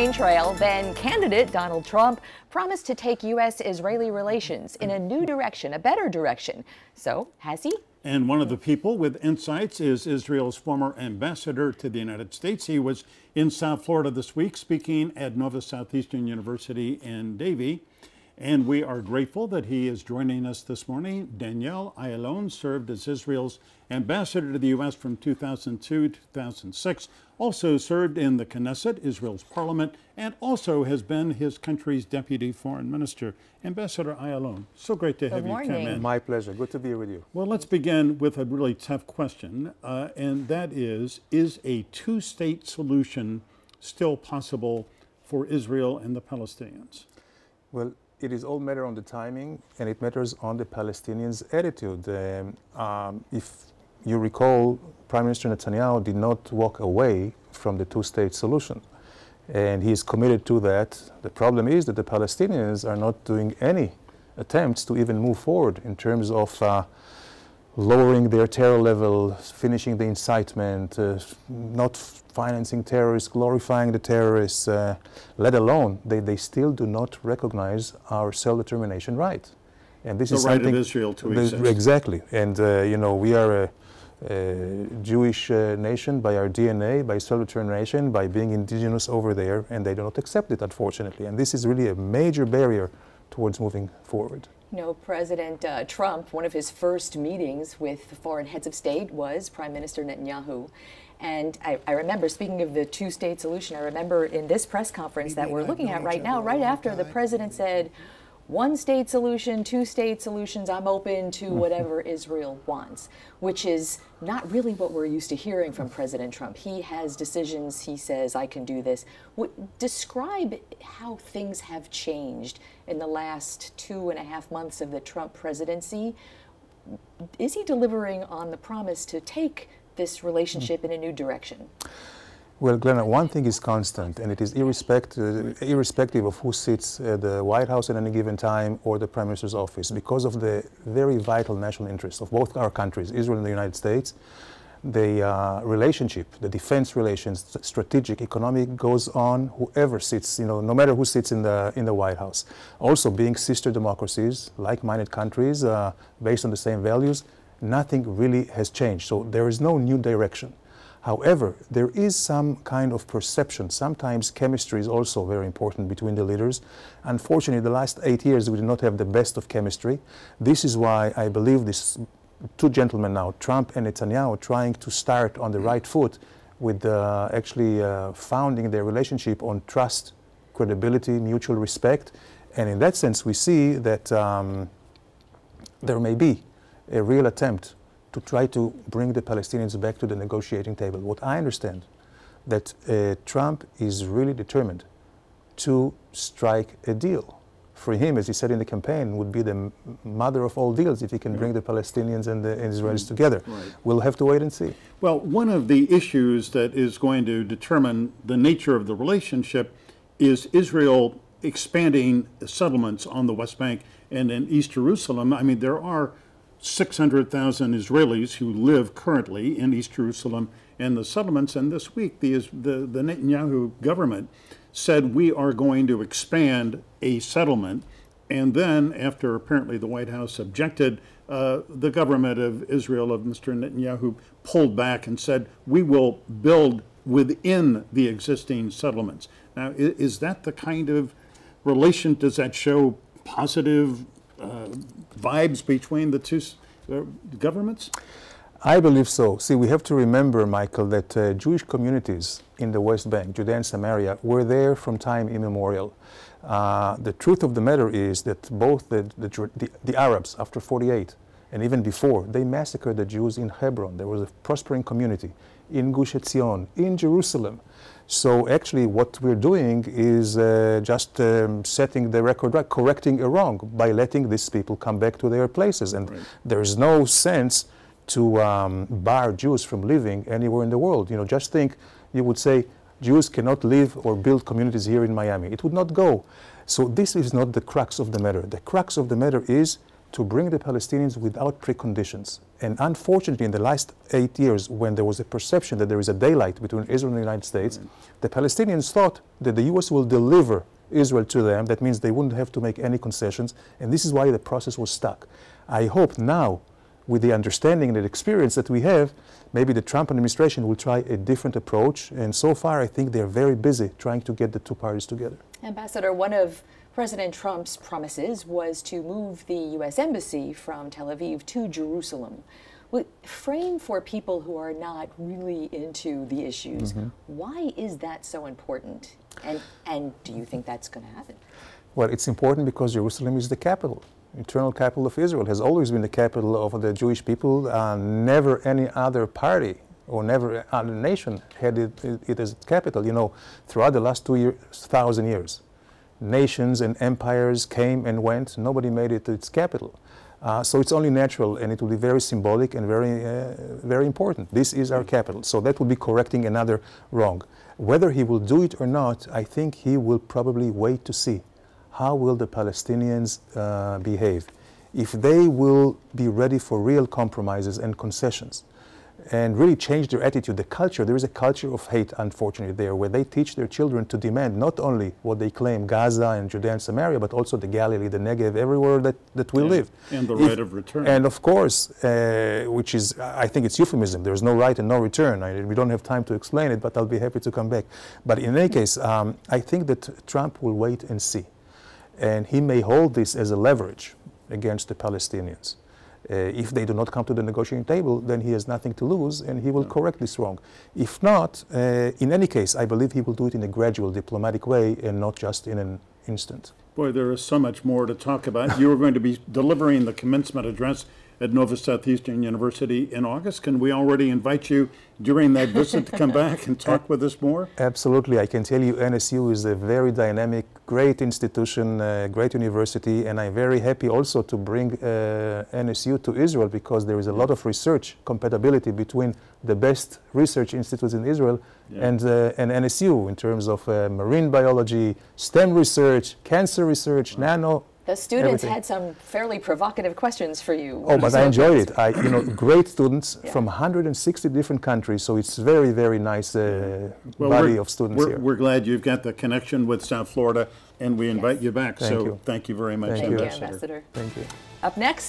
Trail, then candidate Donald Trump promised to take U.S.-Israeli relations in a new direction, a better direction. So, has he? And one of the people with insights is Israel's former ambassador to the United States. He was in South Florida this week speaking at Nova Southeastern University in Davie. And we are grateful that he is joining us this morning. Danielle Ayalon served as Israel's ambassador to the U.S. from 2002 to 2006, also served in the Knesset, Israel's parliament, and also has been his country's deputy foreign minister. Ambassador Ayalon, so great to have you come in. My pleasure. Good to be with you. Well, let's begin with a really tough question, and that is a two-state solution still possible for Israel and the Palestinians? Well, it is all matter on the timing, and it matters on the Palestinians' attitude. If you recall, Prime Minister Netanyahu did not walk away from the two-state solution, and he is committed to that. The problem is that the Palestinians are not doing any attempts to even move forward in terms of lowering their terror level, finishing the incitement, not financing terrorists, glorifying the terrorists, let alone they still do not recognize our self-determination right. And this is right of Israel to exist. Exactly. And you know, we are a Jewish nation by our DNA, by self-determination, by being indigenous over there, and they do not accept it, unfortunately. And this is really a major barrier towards moving forward. You know, President Trump, one of his first meetings with foreign heads of state was Prime Minister Netanyahu. And I remember, speaking of the two-state solution, I remember in this press conference that we're looking at right now, right after the president said, one-state solution, two-state solutions, I'm open to whatever Israel wants, which is not really what we're used to hearing from President Trump. He has decisions, he says, I can do this. Describe how things have changed in the last 2.5 months of the Trump presidency. Is he delivering on the promise to take this relationship in a new direction? Well, Glenna, one thing is constant, and it is irrespective of who sits at the White House at any given time or the Prime Minister's office. Because of the very vital national interests of both our countries, Israel and the United States, the relationship, the defense relations, strategic, economic, goes on whoever sits, you know, no matter who sits in the White House. Also, being sister democracies, like-minded countries, based on the same values, nothing really has changed. So there is no new direction. However, there is some kind of perception. Sometimes chemistry is also very important between the leaders. Unfortunately, the last 8 years, we did not have the best of chemistry. This is why I believe these two gentlemen now, Trump and Netanyahu, trying to start on the right foot with actually founding their relationship on trust, credibility, mutual respect. And in that sense, we see that there may be a real attempt to try to bring the Palestinians back to the negotiating table. What I understand, that Trump is really determined to strike a deal. For him, as he said in the campaign, would be the mother of all deals if he can bring the Palestinians and the Israelis together. Right. We'll have to wait and see. Well, one of the issues that is going to determine the nature of the relationship is Israel expanding settlements on the West Bank and in East Jerusalem. I mean, there are 600,000 Israelis who live currently in East Jerusalem and the settlements. And this week, the Netanyahu government said we are going to expand a settlement. And then, after apparently the White House objected, the government of Israel, of Mr. Netanyahu, pulled back and said we will build within the existing settlements. Now, is that the kind of relation? Does that show positive vibes between the two governments? I believe so. See, we have to remember, Michael, that Jewish communities in the West Bank, Judea and Samaria, were there from time immemorial. The truth of the matter is that both the Arabs, after 48, and even before, they massacred the Jews in Hebron. There was a prospering community in Gush Etzion, in Jerusalem. So actually what we're doing is just setting the record right, correcting a wrong by letting these people come back to their places. And there is no sense to bar Jews from living anywhere in the world. You know, just think, you would say, Jews cannot live or build communities here in Miami. It would not go. So this is not the crux of the matter. The crux of the matter is to bring the Palestinians without preconditions. And unfortunately, in the last 8 years, when there was a perception that there is a daylight between Israel and the United States, the Palestinians thought that the U.S. will deliver Israel to them. That means they wouldn't have to make any concessions, and this is why the process was stuck. I hope now, with the understanding and the experience that we have, maybe the Trump administration will try a different approach, and so far I think they're very busy trying to get the two parties together. Ambassador, one of President Trump's promises was to move the U.S. Embassy from Tel Aviv to Jerusalem. Well, frame for people who are not really into the issues, why is that so important? And do you think that's going to happen? Well, it's important because Jerusalem is the capital. Eternal capital of Israel has always been the capital of the Jewish people. Never any other party or never other nation had it as its capital. You know, throughout the last 2,000 years, nations and empires came and went. Nobody made it its capital. So it's only natural, and it will be very symbolic and very important. This is our capital. So that will be correcting another wrong. Whether he will do it or not, I think he will probably wait to see. How will the Palestinians behave? If they will be ready for real compromises and concessions and really change their attitude, the culture, there is a culture of hate, unfortunately, there, where they teach their children to demand not only what they claim, Gaza and Judea and Samaria, but also the Galilee, the Negev, everywhere that we live. And the right of return. And of course, which is, I think it's euphemism, there's no right and no return. We don't have time to explain it, but I'll be happy to come back. But in any case, I think that Trump will wait and see. And he may hold this as a leverage against the Palestinians. If they do not come to the negotiating table, then he has nothing to lose, and he will correct this wrong. If not, in any case, I believe he will do it in a gradual, diplomatic way, and not just in an instant. Boy, there is so much more to talk about. You are going to be delivering the commencement address at Nova Southeastern University in August. Can we already invite you during that visit to come back and talk with us more? Absolutely. I can tell you NSU is a very dynamic, great institution, great university, and I'm very happy also to bring NSU to Israel, because there is a lot of research compatibility between the best research institutes in Israel and NSU in terms of marine biology, STEM research, cancer research, nano. The students everything. had some fairly provocative questions for you. Oh, but I enjoyed it. You know, great students from 160 different countries, so it's very, very nice body of students here. We're glad you've got the connection with South Florida, and we invite you back. Thank you. Thank you very much, Thank you, Ambassador. Ambassador. Thank you. Up next.